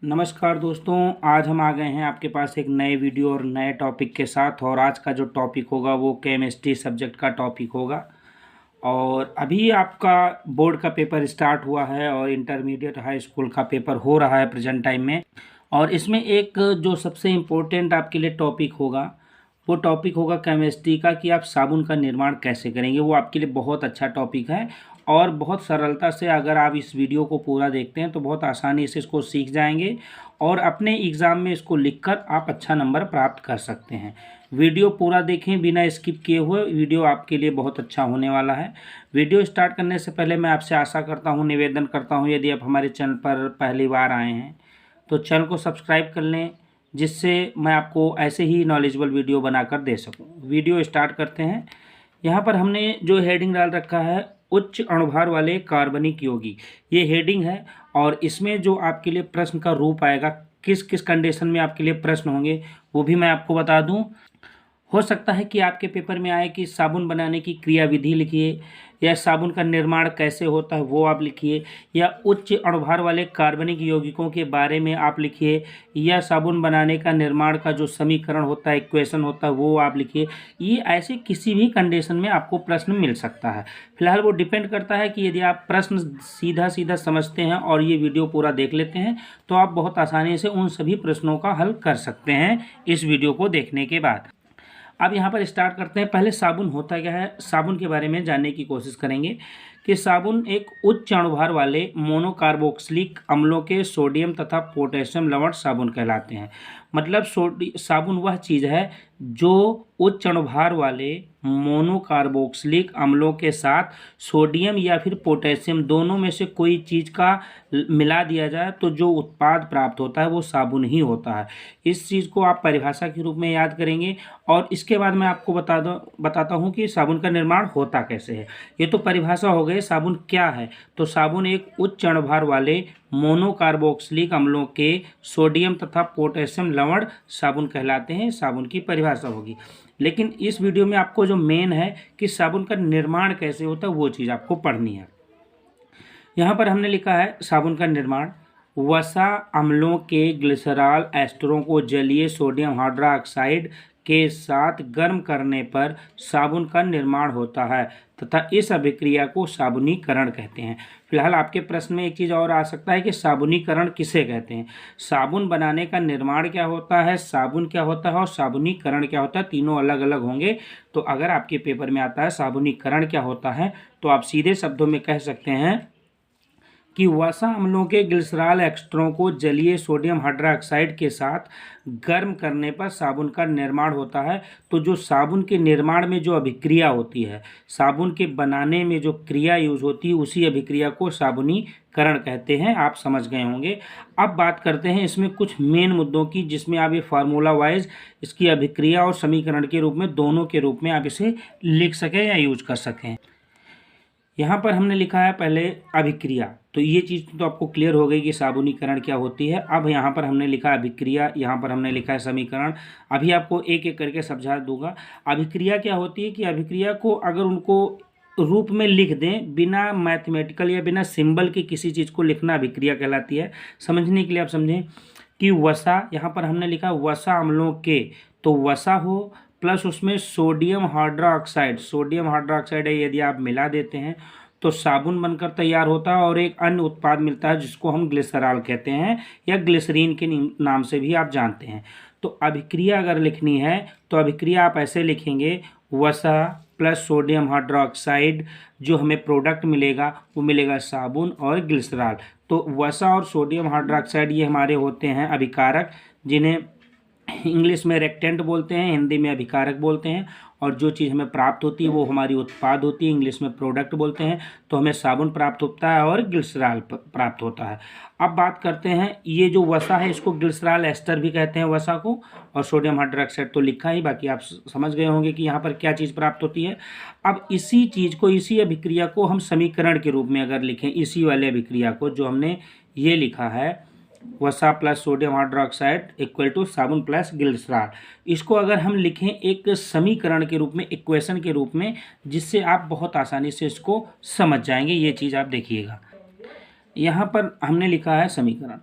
नमस्कार दोस्तों, आज हम आ गए हैं आपके पास एक नए वीडियो और नए टॉपिक के साथ। और आज का जो टॉपिक होगा वो केमिस्ट्री सब्जेक्ट का टॉपिक होगा। और अभी आपका बोर्ड का पेपर स्टार्ट हुआ है और इंटरमीडिएट हाई स्कूल का पेपर हो रहा है प्रेजेंट टाइम में। और इसमें एक जो सबसे इम्पोर्टेंट आपके लिए टॉपिक होगा वो टॉपिक होगा केमिस्ट्री का, कि आप साबुन का निर्माण कैसे करेंगे। वो आपके लिए बहुत अच्छा टॉपिक है और बहुत सरलता से अगर आप इस वीडियो को पूरा देखते हैं तो बहुत आसानी से इसको सीख जाएंगे और अपने एग्ज़ाम में इसको लिखकर आप अच्छा नंबर प्राप्त कर सकते हैं। वीडियो पूरा देखें बिना स्किप किए हुए, वीडियो आपके लिए बहुत अच्छा होने वाला है। वीडियो स्टार्ट करने से पहले मैं आपसे आशा करता हूं, निवेदन करता हूं, यदि आप हमारे चैनल पर पहली बार आए हैं तो चैनल को सब्सक्राइब कर लें, जिससे मैं आपको ऐसे ही नॉलेजेबल वीडियो बनाकर दे सकूं। वीडियो स्टार्ट करते हैं। यहाँ पर हमने जो हेडिंग डाल रखा है, उच्च अणुभार वाले कार्बनिक यौगिक, ये हेडिंग है। और इसमें जो आपके लिए प्रश्न का रूप आएगा, किस किस कंडीशन में आपके लिए प्रश्न होंगे वो भी मैं आपको बता दूं। हो सकता है कि आपके पेपर में आए कि साबुन बनाने की क्रियाविधि लिखिए, या साबुन का निर्माण कैसे होता है वो आप लिखिए, या उच्च अणुभार वाले कार्बनिक यौगिकों के बारे में आप लिखिए, या साबुन बनाने का निर्माण का जो समीकरण होता है, इक्वेशन होता है, वो आप लिखिए। ये ऐसे किसी भी कंडीशन में आपको प्रश्न मिल सकता है। फिलहाल वो डिपेंड करता है कि यदि आप प्रश्न सीधा सीधा समझते हैं और ये वीडियो पूरा देख लेते हैं तो आप बहुत आसानी से उन सभी प्रश्नों का हल कर सकते हैं इस वीडियो को देखने के बाद। अब यहाँ पर स्टार्ट करते हैं। पहले साबुन होता क्या है, साबुन के बारे में जानने की कोशिश करेंगे कि साबुन एक उच्च अणुभार वाले मोनोकार्बोक्सिलिक अम्लों के सोडियम तथा पोटेशियम लवण साबुन कहलाते हैं। मतलब साबुन वह चीज़ है जो उच्च अणुभार वाले मोनोकार्बोक्सिलिक अम्लों के साथ सोडियम या फिर पोटेशियम दोनों में से कोई चीज़ का मिला दिया जाए तो जो उत्पाद प्राप्त होता है वो साबुन ही होता है। इस चीज़ को आप परिभाषा के रूप में याद करेंगे और इसके बाद मैं आपको बताता हूँ कि साबुन का निर्माण होता कैसे है। ये तो परिभाषा हो गई, साबुन क्या है। तो साबुन एक उच्च अणुभार वाले मोनोकार्बोक्सिलिक अम्लों के सोडियम तथा पोटेशियम लवण साबुन कहलाते हैं। साबुन की परिभाषा होगी। लेकिन इस वीडियो में आपको जो मेन है कि साबुन का निर्माण कैसे होता है वो चीज़ आपको पढ़नी है। यहाँ पर हमने लिखा है साबुन का निर्माण, वसा अम्लों के ग्लिसरॉल एस्टरों को जलीय सोडियम हाइड्रोक्साइड के साथ गर्म करने पर साबुन का निर्माण होता है तथा इस अभिक्रिया को साबुनीकरण कहते हैं। फिलहाल आपके प्रश्न में एक चीज़ और आ सकता है कि साबुनीकरण किसे कहते हैं। साबुन बनाने का निर्माण क्या होता है, साबुन क्या होता है और साबुनीकरण क्या होता है, तीनों अलग अलग होंगे। तो अगर आपके पेपर में आता है साबुनीकरण क्या होता है तो आप सीधे शब्दों में कह सकते हैं कि वसा अम्लों के ग्लिसरॉल एस्टरों को जलीय सोडियम हाइड्रोक्साइड के साथ गर्म करने पर साबुन का निर्माण होता है। तो जो साबुन के निर्माण में जो अभिक्रिया होती है, साबुन के बनाने में जो क्रिया यूज होती है, उसी अभिक्रिया को साबुनीकरण कहते हैं। आप समझ गए होंगे। अब बात करते हैं इसमें कुछ मेन मुद्दों की, जिसमें आप ये फार्मूला वाइज इसकी अभिक्रिया और समीकरण के रूप में, दोनों के रूप में आप इसे लिख सकें या यूज कर सकें। यहाँ पर हमने लिखा है पहले अभिक्रिया, तो ये चीज़ तो आपको क्लियर हो गई कि साबुनीकरण क्या होती है। अब यहाँ पर हमने लिखा है अभिक्रिया, यहाँ पर हमने लिखा है समीकरण। अभी आपको एक एक करके समझा दूंगा। अभिक्रिया क्या होती है कि अभिक्रिया को अगर उनको रूप में लिख दें, बिना मैथमेटिकल या बिना सिंबल के किसी चीज़ को लिखना अभिक्रिया कहलाती है। समझने के लिए आप समझें कि वसा, यहाँ पर हमने लिखा वसा अम्लों के, तो वसा हो प्लस उसमें सोडियम हाइड्रोक्साइड, सोडियम हाइड्रोक्साइड है यदि आप मिला देते हैं तो साबुन बनकर तैयार होता है और एक अन्य उत्पाद मिलता है जिसको हम ग्लिसरॉल कहते हैं या ग्लिसरीन के नाम से भी आप जानते हैं। तो अभिक्रिया अगर लिखनी है तो अभिक्रिया आप ऐसे लिखेंगे, वसा प्लस सोडियम हाइड्रोक्साइड, जो हमें प्रोडक्ट मिलेगा वो मिलेगा साबुन और ग्लिसरॉल। तो वसा और सोडियम हाइड्रोक्साइड ये हमारे होते हैं अभिकारक, जिन्हें इंग्लिश में रिएक्टेंट बोलते हैं, हिंदी में अभिकारक बोलते हैं। और जो चीज़ हमें प्राप्त होती है वो हमारी उत्पाद होती है, इंग्लिश में प्रोडक्ट बोलते हैं। तो हमें साबुन प्राप्त होता है और ग्लिसरॉल प्राप्त होता है। अब बात करते हैं, ये जो वसा है इसको ग्लिसरॉल एस्टर भी कहते हैं वसा को, और सोडियम हाइड्रोक्साइड तो लिखा ही, बाकी आप समझ गए होंगे कि यहाँ पर क्या चीज़ प्राप्त होती है। अब इसी चीज़ को, इसी अभिक्रिया को हम समीकरण के रूप में अगर लिखें, इसी वाले अभिक्रिया को जो हमने ये लिखा है वसा plus sodium hydroxide equal to साबुन प्लस ग्लिसरॉल, इसको अगर हम लिखें एक समीकरण के रूप में, इक्वेशन के रूप में, जिससे आप बहुत आसानी से इसको समझ जाएंगे। ये चीज़ आप देखिएगा, यहाँ पर हमने लिखा है समीकरण।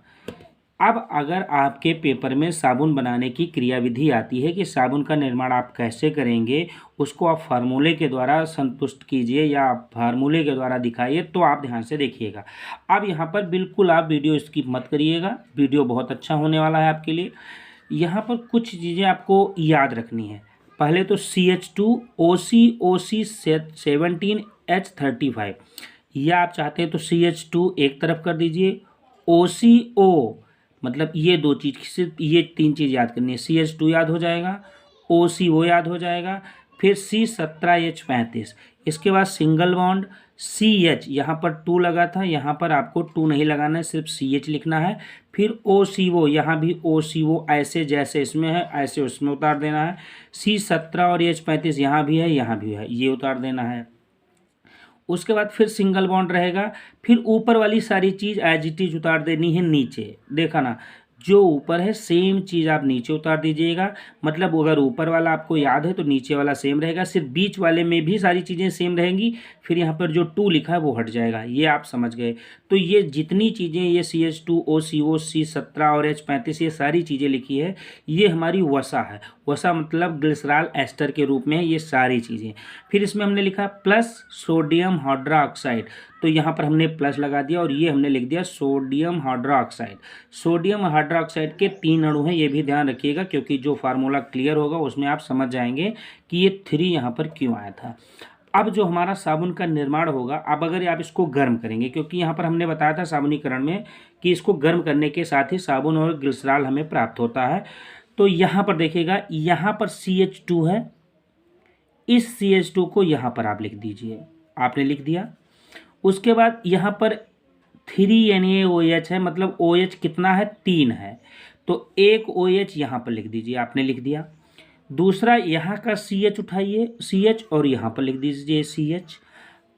अब अगर आपके पेपर में साबुन बनाने की क्रियाविधि आती है कि साबुन का निर्माण आप कैसे करेंगे, उसको आप फार्मूले के द्वारा संतुष्ट कीजिए या आप फार्मूले के द्वारा दिखाइए, तो आप ध्यान से देखिएगा। अब यहाँ पर बिल्कुल आप वीडियो स्किप मत करिएगा, वीडियो बहुत अच्छा होने वाला है आपके लिए। यहाँ पर कुछ चीज़ें आपको याद रखनी है। पहले तो CH2OC17H35, या आप चाहते हैं तो CH2 एक तरफ कर दीजिए, OCO, मतलब ये दो चीज़, सिर्फ ये तीन चीज़ याद करनी है। CH2 याद हो जाएगा, OCO याद हो जाएगा, फिर C17H35। इसके बाद सिंगल बॉन्ड CH, यहाँ पर 2 लगा था, यहाँ पर आपको 2 नहीं लगाना है, सिर्फ CH लिखना है। फिर OCO, यहाँ भी OCO ऐसे जैसे इसमें है ऐसे उसमें उतार देना है। C17 और H35 यहाँ भी है, ये उतार देना है। उसके बाद फिर सिंगल बॉन्ड रहेगा, फिर ऊपर वाली सारी चीज़ एज इट इज उतार देनी है नीचे। देखा ना, जो ऊपर है सेम चीज़ आप नीचे उतार दीजिएगा। मतलब अगर ऊपर वाला आपको याद है तो नीचे वाला सेम रहेगा, सिर्फ बीच वाले में भी सारी चीज़ें सेम रहेंगी। फिर यहाँ पर जो 2 लिखा है वो हट जाएगा, ये आप समझ गए। तो ये जितनी चीज़ें, ये CH2, OCO, C17 और H35, ये सारी चीज़ें लिखी है, ये हमारी वसा है। वसा मतलब ग्लिसरॉल एस्टर के रूप में है ये सारी चीज़ें। फिर इसमें हमने लिखा प्लस सोडियम हाइड्रोक्साइड, तो यहाँ पर हमने प्लस लगा दिया और ये हमने लिख दिया सोडियम हाइड्रोक्साइड। सोडियम हाइड्रोक्साइड के 3 अणु हैं, ये भी ध्यान रखिएगा, क्योंकि जो फार्मूला क्लियर होगा उसमें आप समझ जाएंगे कि ये 3 यहाँ पर क्यों आया था। अब जो हमारा साबुन का निर्माण होगा, अब अगर आप इसको गर्म करेंगे, क्योंकि यहाँ पर हमने बताया था साबुनीकरण में कि इसको गर्म करने के साथ ही साबुन और ग्लिसरॉल हमें प्राप्त होता है। तो यहाँ पर देखिएगा, यहाँ पर CH2 है, इस CH2 को यहाँ पर आप लिख दीजिए, आपने लिख दिया। उसके बाद यहाँ पर 3NaOH है, मतलब OH कितना है, 3 है, तो एक OH यहाँ पर लिख दीजिए, आपने लिख दिया। दूसरा यहाँ का CH उठाइए, CH, और यहाँ पर लिख दीजिए CH।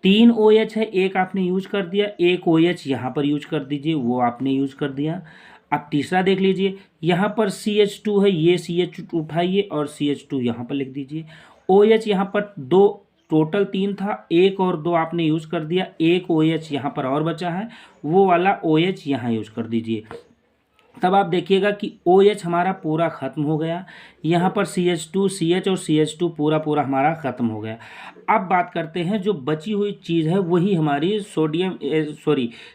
3 OH है, एक आपने यूज कर दिया, एक OH यहाँ पर यूज कर दीजिए, वो आपने यूज कर दिया। अब तीसरा देख लीजिए, यहाँ पर CH2 है, ये CH उठाइए और CH2 यहाँ पर लिख दीजिए। OH यहाँ पर 2, टोटल 3 था, 1 और 2 आपने यूज कर दिया, एक OH यहाँ पर और बचा है, वो वाला OH यहाँ यूज कर दीजिए। तब आप देखिएगा कि OH हमारा पूरा ख़त्म हो गया, यहाँ पर CH2, CH और CH2 पूरा हमारा ख़त्म हो गया। अब बात करते हैं, जो बची हुई चीज़ है वही हमारी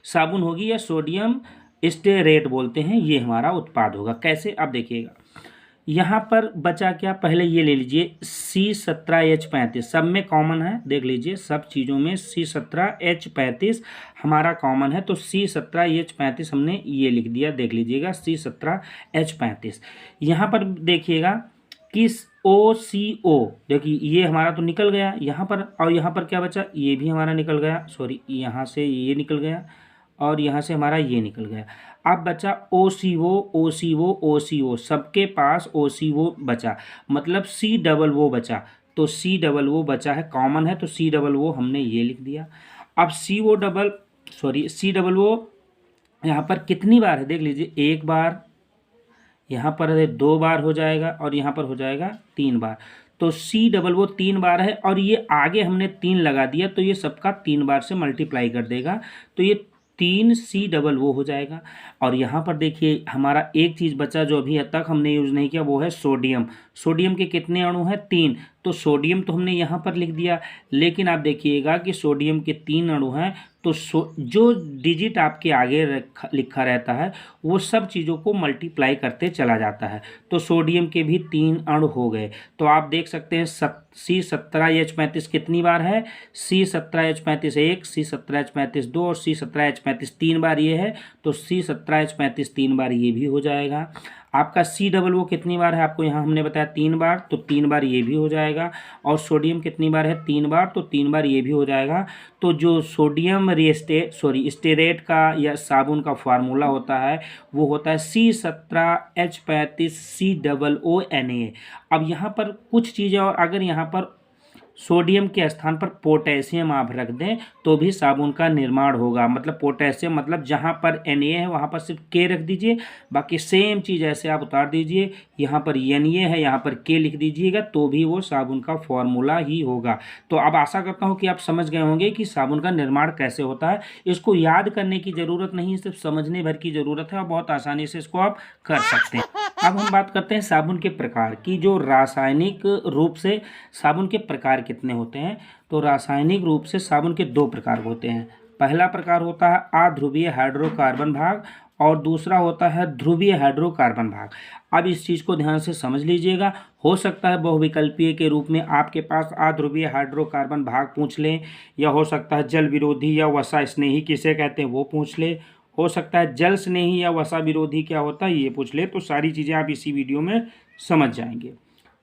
साबुन होगी, या सोडियम स्टेरेट बोलते हैं, ये हमारा उत्पाद होगा। कैसे, अब देखिएगा, यहाँ पर बचा क्या, पहले ये ले लीजिए C17H35, सब में कॉमन है, देख लीजिए सब चीज़ों में C17H35 हमारा कॉमन है, तो C17H35 हमने ये लिख दिया, देख लीजिएगा C17H35। यहाँ पर देखिएगा कि OCO, देखिए ये हमारा तो निकल गया यहाँ पर, और यहाँ पर क्या बचा, ये भी हमारा निकल गया, सॉरी यहाँ से ये निकल गया और यहाँ से हमारा ये निकल गया। अब बचा OCO, सबके पास OCO बचा, मतलब COO बचा, तो COO बचा है, कॉमन है, तो COO हमने ये लिख दिया। अब COO यहाँ पर कितनी बार है, देख लीजिए, एक बार, यहाँ पर है 2 बार हो जाएगा, और यहाँ पर हो जाएगा 3 बार, तो COO 3 बार है, और ये आगे हमने 3 लगा दिया, तो ये सबका 3 बार से मल्टीप्लाई कर देगा, तो ये 3 COO हो जाएगा। और यहाँ पर देखिए हमारा एक चीज़ बचा जो अभी तक हमने यूज़ नहीं किया, वो है सोडियम। सोडियम के कितने अणु हैं, 3, तो सोडियम तो हमने यहाँ पर लिख दिया, लेकिन आप देखिएगा कि सोडियम के 3 अणु हैं, तो जो डिजिट आपके आगे लिखा रहता है वो सब चीज़ों को मल्टीप्लाई करते चला जाता है, तो सोडियम के भी 3 अणु हो गए। तो आप देख सकते हैं C17H35 कितनी बार है, C17H35 1, C17H35 2 और C17H35 3 बार ये है, तो C17H35 3 बार ये भी हो जाएगा। आपका COO कितनी बार है, आपको यहाँ हमने बताया 3 बार, तो 3 बार ये भी हो जाएगा। और सोडियम कितनी बार है, 3 बार, तो 3 बार ये भी हो जाएगा। तो जो सोडियम स्टेरेट का या साबुन का फार्मूला होता है वो होता है C17H35COONA। अब यहाँ पर कुछ चीज़ें, और अगर यहाँ पर सोडियम के स्थान पर पोटेशियम आप रख दें तो भी साबुन का निर्माण होगा। मतलब पोटेशियम मतलब जहाँ पर Na है वहाँ पर सिर्फ K रख दीजिए, बाकी सेम चीज़ ऐसे आप उतार दीजिए, यहाँ पर Na है यहाँ पर K लिख दीजिएगा तो भी वो साबुन का फॉर्मूला ही होगा। तो अब आशा करता हूँ कि आप समझ गए होंगे कि साबुन का निर्माण कैसे होता है। इसको याद करने की ज़रूरत नहीं है, सिर्फ समझने भर की ज़रूरत है और बहुत आसानी से इसको आप कर सकते हैं। अब हम बात करते हैं साबुन के प्रकार की। जो रासायनिक रूप से साबुन के प्रकार कितने होते हैं, तो रासायनिक रूप से साबुन के दो प्रकार होते हैं। पहला प्रकार होता है अध्रुवीय हाइड्रोकार्बन भाग और दूसरा होता है ध्रुवीय हाइड्रोकार्बन भाग। अब इस चीज़ को ध्यान से समझ लीजिएगा। हो सकता है बहुविकल्पीय के रूप में आपके पास अध्रुवीय हाइड्रोकार्बन भाग पूछ लें, या हो सकता है जल विरोधी या वसा स्नेही किसे कहते हैं वो पूछ ले, हो सकता है जल स्नेही या वसा विरोधी क्या होता है ये पूछ ले। तो सारी चीज़ें आप इसी वीडियो में समझ जाएंगे।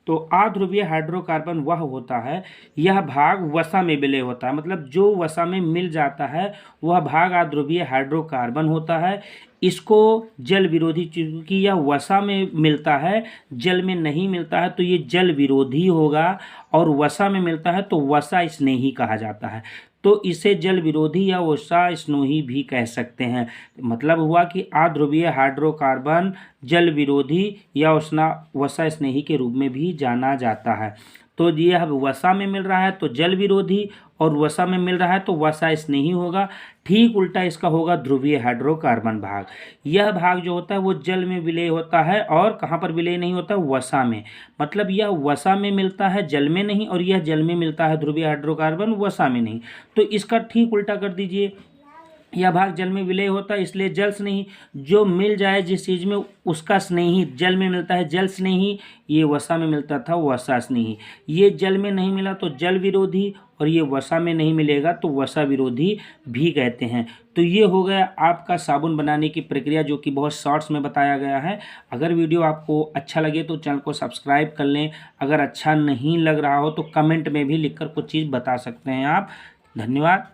तो अध्रुवीय हाइड्रोकार्बन वह होता है, यह भाग वसा में विलय होता है, मतलब जो वसा में मिल जाता है वह भाग अध्रुवीय हाइड्रोकार्बन होता है। इसको जल विरोधी, चूंकि यह वसा में मिलता है जल में नहीं मिलता है तो ये जल विरोधी होगा, और वसा में मिलता है तो वसा स्नेही कहा जाता है। तो इसे जल विरोधी या वसा स्नेही भी कह सकते हैं। मतलब हुआ कि अध्रुवीय हाइड्रोकार्बन जल विरोधी या वसा स्नेही के रूप में भी जाना जाता है। तो यह वसा में मिल रहा है तो जल विरोधी, और वसा में मिल रहा है तो वसा स्नेही होगा। ठीक उल्टा इसका होगा ध्रुवीय हाइड्रोकार्बन भाग। यह भाग जो होता है वो जल में विलय होता है, और कहाँ पर विलय नहीं होता, वसा में। मतलब यह वसा में मिलता है जल में नहीं, और यह जल में मिलता है ध्रुवीय हाइड्रोकार्बन वसा में नहीं। तो इसका ठीक उल्टा कर दीजिए, यह भाग जल में विलय होता है इसलिए जल स्नेही। जो मिल जाए जिस चीज़ में उसका स्नेही, जल में मिलता है जल स्नेही, ये वसा में मिलता था वसा स्नेही। ये जल में नहीं मिला तो जल विरोधी, और ये वसा में नहीं मिलेगा तो वसा विरोधी भी कहते हैं। तो ये हो गया आपका साबुन बनाने की प्रक्रिया, जो कि बहुत शॉर्ट्स में बताया गया है। अगर वीडियो आपको अच्छा लगे तो चैनल को सब्सक्राइब कर लें। अगर अच्छा नहीं लग रहा हो तो कमेंट में भी लिखकर कुछ चीज़ बता सकते हैं आप। धन्यवाद।